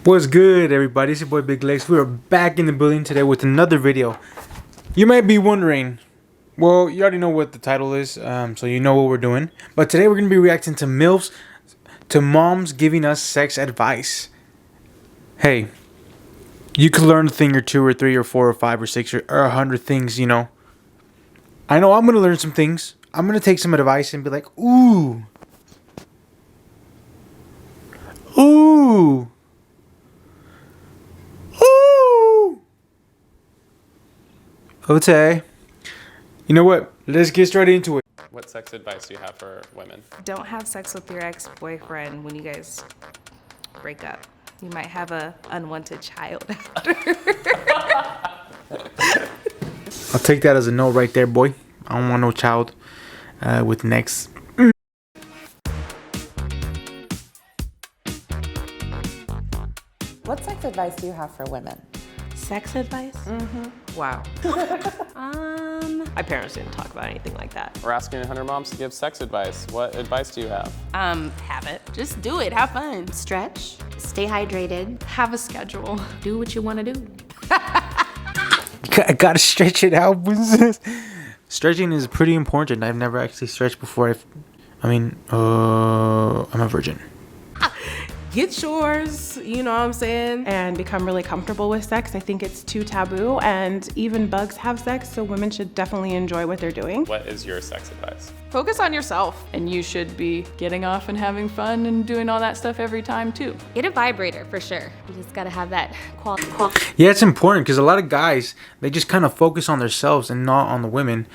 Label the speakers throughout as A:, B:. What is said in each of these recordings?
A: What's good, everybody? It's your boy Big Legs. We are back in the building today with another video. You might be wondering, well, you already know what the title is, so you know what we're doing. But today we're going to be reacting to milfs, to moms giving us sex advice. Hey, you could learn a thing or two or three or four or five or six or 100 things, you know. I know I'm going to learn some things. I'm going to take some advice and be like, ooh. Ooh. Okay. You know what? Let's get straight into it.
B: What sex advice do you have for women?
C: Don't have sex with your ex-boyfriend when you guys break up. You might have a unwanted child after.
A: I'll take that as a no right there, boy. I don't want no child with next.
D: What sex advice do you have for women?
C: Sex advice?
E: Wow. My parents didn't talk about anything like that.
B: We're asking 100 moms to give sex advice. What advice do you have?
C: Have it. Just do it. Have fun.
F: Stretch, stay hydrated,
C: Have a schedule.
F: do what you want to do.
A: I gotta stretch it out. Stretching is pretty important. I've never actually stretched before. I'm a virgin.
G: Get yours, you know what I'm saying, and become really comfortable with sex. I think it's too taboo, and even bugs have sex, so women should definitely enjoy what they're doing.
B: What is your sex advice?
H: Focus on yourself, and you should be getting off and having fun and doing all that stuff every time too.
F: Get a vibrator for sure. You just gotta have that quality.
A: Yeah, it's important because a lot of guys, they just kind of focus on themselves and not on the women.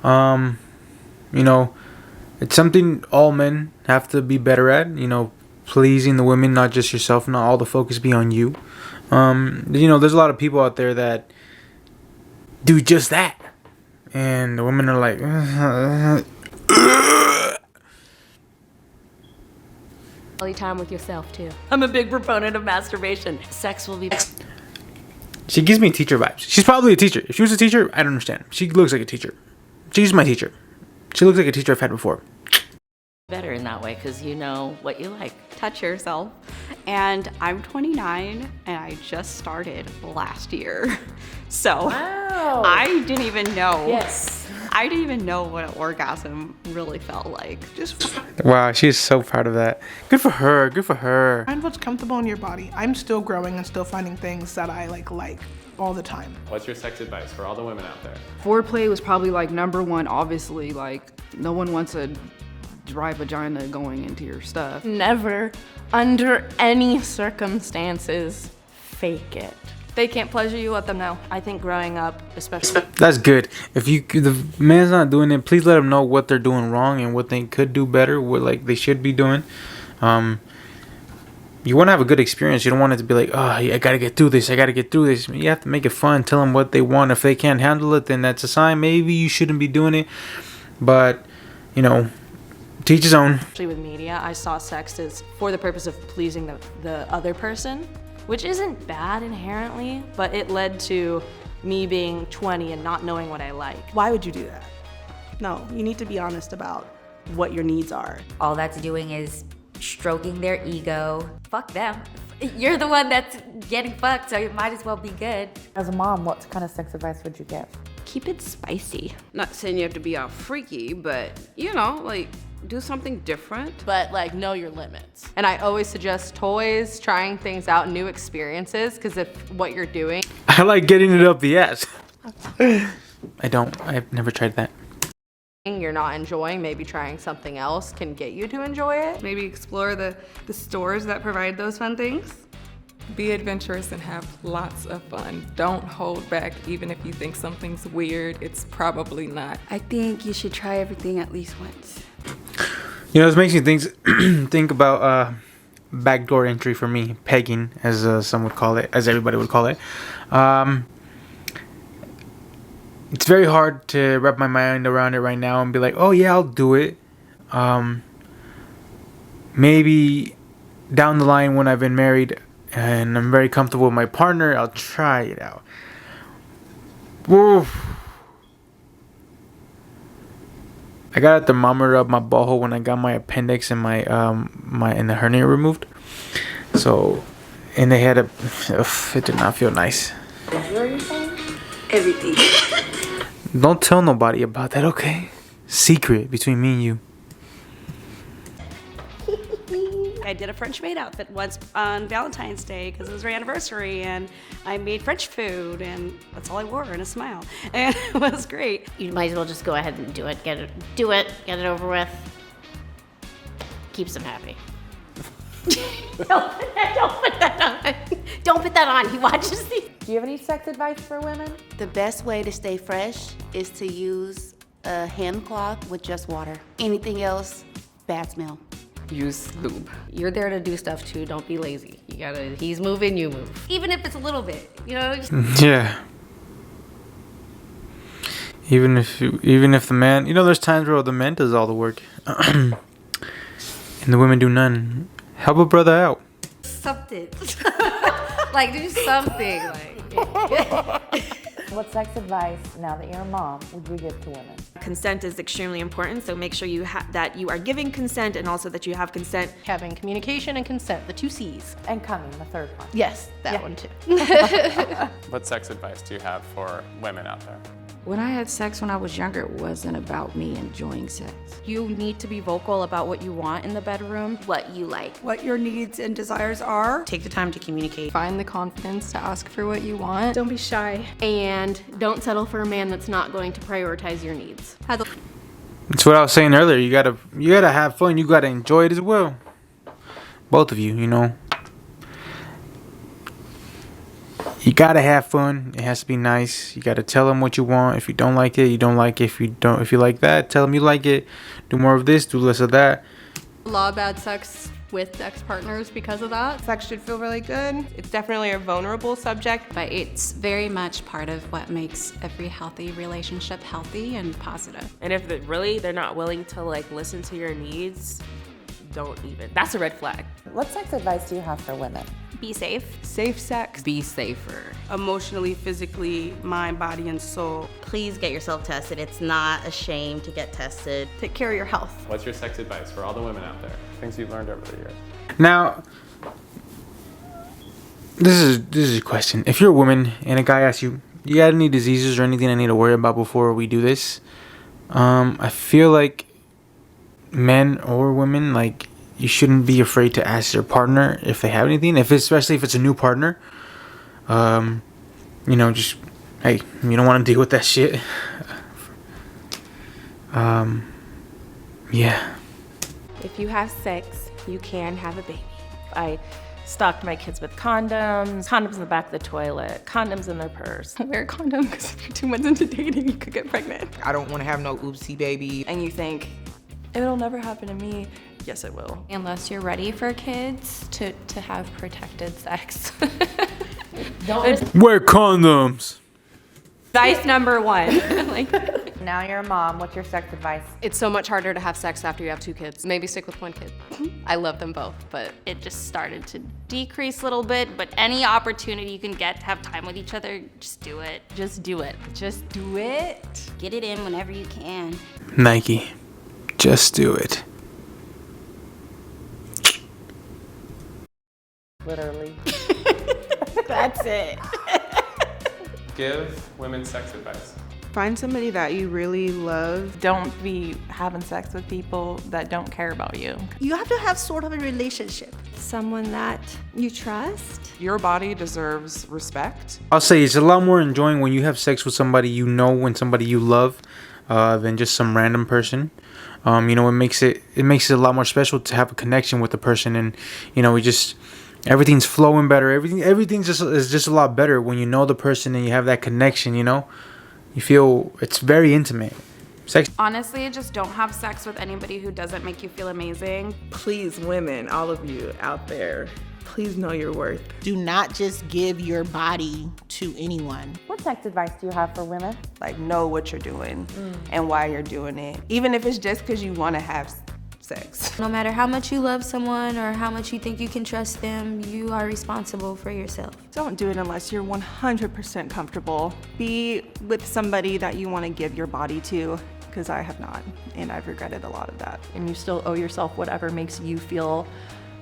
A: You know, it's something all men have to be better at. You know, pleasing the women, not just yourself, not all the focus be on you. You know, there's a lot of people out there that do just that, and the women are like
F: Quality time with yourself too.
E: I'm a big proponent of masturbation. Sex will be...
A: She gives me teacher vibes. She's probably a teacher. If she was a teacher, I'd understand. She looks like a teacher. She's my teacher. She looks like a teacher I've had before.
E: better in that way because you know what you like.
I: Touch yourself. And I'm 29 and I just started last year. So
D: Wow.
I: I didn't even know.
D: Yes.
I: I didn't even know what an orgasm really felt like. Just
A: Wow, she's so proud of that. Good for her. Good for her.
J: Find what's comfortable in your body. I'm still growing and still finding things that I like all the time.
B: What's your sex advice for all the women out there?
H: Foreplay was probably like number one, obviously. Like, no one wants a dry vagina going into your stuff.
C: Never, under any circumstances, fake it.
H: They can't pleasure you, let them know.
C: I think growing up, especially...
A: That's good. If the man's not doing it, please let them know what they're doing wrong and what they could do better, what like they should be doing. You want to have a good experience. You don't want it to be like, oh, I gotta get through this. I gotta get through this. You have to make it fun. Tell them what they want. If they can't handle it, then that's a sign. Maybe you shouldn't be doing it. But you know, teach his own.
C: Especially with media, I saw sex as for the purpose of pleasing the other person, which isn't bad inherently, but it led to me being 20 and not knowing what I like.
G: Why would you do that? No, you need to be honest about what your needs are.
F: All that's doing is stroking their ego. Fuck them. You're the one that's getting fucked, so you might as well be good.
D: As a mom, what kind of sex advice would you give?
I: keep it spicy.
E: Not saying you have to be all freaky, but you know, like do something different.
H: But like know your limits. And I always suggest toys, trying things out, new experiences, because if what you're doing...
A: I like getting it up the ass. I've never tried that.
H: You're not enjoying, maybe trying something else can get you to enjoy it.
K: Maybe explore the stores that provide those fun things.
L: Be adventurous and have lots of fun. Don't hold back, even if you think something's weird, it's probably not.
K: I think you should try everything at least once.
A: You know, this makes me think about backdoor entry for me, pegging, as some would call it, as everybody would call it. It's very hard to wrap my mind around it right now and be like, oh yeah, I'll do it. Maybe down the line when I've been married and I'm very comfortable with my partner, I'll try it out. Woof. I got a thermometer up my butthole when I got my appendix and my the hernia removed. So and they had a. It did not feel nice.
D: What are you saying?
K: Everything.
A: Don't tell nobody about that, okay? Secret between me and you.
I: I did a French maid outfit once on Valentine's Day because it was our anniversary, and I made French food, and that's all I wore, and a smile, and it was great.
F: You might as well just go ahead and do it. Get it over with. Keeps them happy. Don't put that on. Don't put that on. He watches these.
D: Do you have any sex advice for women?
M: The best way to stay fresh is to use a hand cloth with just water. Anything else, bad smell.
E: Use lube.
F: You're there to do stuff too. Don't be lazy. He's moving, you move. Even if it's a little bit, just
A: Yeah. Even if the man, there's times where the man does all the work, and the women do none. Help a brother out.
F: something. Like do something.
D: What sex advice, now that you're a mom, would you give to women?
N: Consent is extremely important, so make sure that you are giving consent and also that you have consent.
C: Having communication and consent, the 2 C's.
D: And coming, the third one.
C: Yes, that one too.
B: What sex advice do you have for women out there?
H: When I had sex when I was younger, it wasn't about me enjoying sex.
C: You need to be vocal about what you want in the bedroom.
F: What you like.
K: What your needs and desires are.
C: Take the time to communicate.
K: Find the confidence to ask for what you want.
C: Don't be shy. And don't settle for a man that's not going to prioritize your needs.
A: That's what I was saying earlier. You gotta have fun. You gotta enjoy it as well. Both of you, You gotta have fun. It has to be nice. You gotta tell them what you want. If you don't like it, you don't like it. If you like that, tell them you like it. Do more of this, do less of that.
K: A lot of bad sex with ex-partners because of that.
G: Sex should feel really good. It's definitely a vulnerable subject.
I: But it's very much part of what makes every healthy relationship healthy and positive.
E: And if they're not willing to listen to your needs, don't even. That's a red flag.
D: What sex advice do you have for women?
I: Be safe.
K: Safe sex.
E: Be safer.
I: Emotionally, physically, mind, body, and soul.
F: Please get yourself tested. It's not a shame to get tested.
K: Take care of your health.
B: What's your sex advice for all the women out there? Things you've learned over the years.
A: Now, this is a question. If you're a woman and a guy asks you, you got any diseases or anything I need to worry about before we do this? I feel like men or women, you shouldn't be afraid to ask your partner if they have anything. Especially if it's a new partner. Just, hey, you don't want to deal with that shit. Yeah.
C: If you have sex, you can have a baby. I stocked my kids with condoms in the back of the toilet, condoms in their purse.
K: Wear a condom because if you're 2 months into dating, you could get pregnant.
O: I don't want to have no oopsie baby.
K: And you think, it'll never happen to me. Yes, it will.
I: Unless you're ready for kids, to have protected sex.
A: Wear condoms.
C: Advice number 1.
D: Now you're a mom, what's your sex advice?
C: It's so much harder to have sex after you have 2 kids. Maybe stick with 1 kid. I love them both, but
I: It just started to decrease a little bit, but any opportunity you can get to have time with each other, just do it.
C: just do it. Just do it.
M: Get it in whenever you can.
A: Nike. Just do it.
D: Literally.
C: That's it.
B: Give women sex advice.
G: Find somebody that you really love. Don't be having sex with people that don't care about you.
K: You have to have sort of a relationship.
N: Someone that you trust.
H: Your body deserves respect.
A: I'll say it's a lot more enjoying when you have sex with somebody you know and somebody you love than just some random person. It makes it a lot more special to have a connection with the person, and everything's flowing better. Everything's just a lot better when you know the person and you have that connection. You feel it's very intimate. Sex.
I: Honestly, just don't have sex with anybody who doesn't make you feel amazing.
L: Please, women, all of you out there, please know your worth.
P: Do not just give your body to anyone.
D: What sex advice do you have for women?
G: Know what you're doing and why you're doing it. Even if it's just because you want to have sex.
F: No matter how much you love someone or how much you think you can trust them, you are responsible for yourself.
G: Don't do it unless you're 100% comfortable. Be with somebody that you want to give your body to, because I have not, and I've regretted a lot of that.
C: And you still owe yourself whatever makes you feel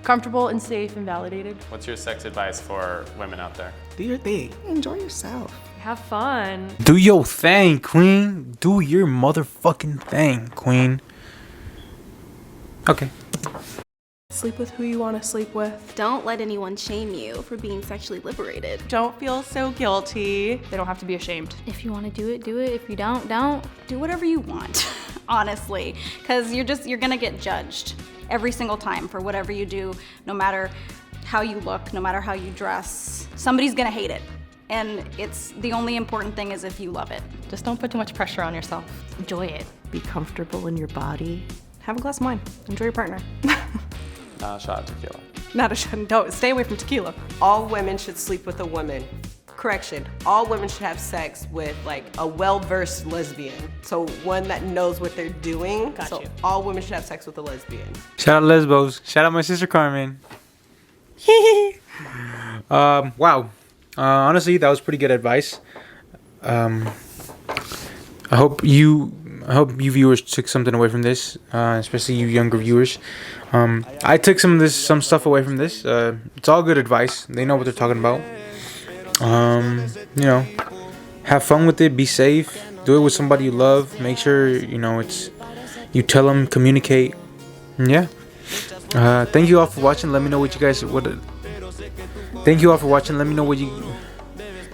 G: Comfortable and safe and validated.
B: What's your sex advice for women out there?
P: Do your thing. Enjoy yourself.
C: Have fun.
A: Do your thing, queen. Do your motherfucking thing, queen. Okay.
G: Sleep with who you want to sleep with.
Q: Don't let anyone shame you for being sexually liberated.
G: Don't feel so guilty. They don't have to be ashamed.
R: If you want to do it, do it. If you don't, don't.
S: Do whatever you want, honestly, because you're gonna get judged every single time for whatever you do, no matter how you look, no matter how you dress. Somebody's gonna hate it. And it's the only important thing is if you love it.
C: Just don't put too much pressure on yourself. Enjoy it.
K: Be comfortable in your body. Have a glass of wine. Enjoy your partner.
B: Not a shot of tequila.
G: Not a shot. Don't stay away from tequila.
T: All women should sleep with a woman. Correction, all women should have sex with like a well-versed lesbian. So one that knows what they're doing.
C: Got
T: so
C: you.
T: all women should have sex with a lesbian.
A: Shout out Lesbos. Shout out my sister Carmen. Wow. Honestly, that was pretty good advice. I hope you viewers took something away from this, especially you younger viewers. I took some stuff away from this. It's all good advice. They know what they're talking about. You know, have fun with it. Be safe. Do it with somebody you love. Make sure you tell them, communicate. And yeah. Thank you all for watching. Let me know what you guys Thank you all for watching. Let me know what you.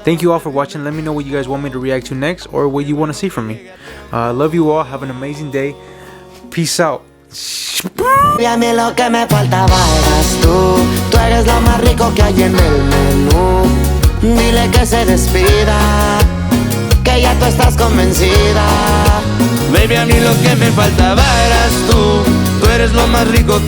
A: Thank you all for watching. Let me know what you guys want me to react to next, or what you want to see from me. Love you all. Have an amazing day. Peace out.
U: Y a mí lo que me faltaba eras tú. Tú eres lo más rico que hay en el menú. Dile que se despida, que ya tú estás convencida.
V: Baby, a mí lo que me faltaba eras tú. Tú eres lo más rico que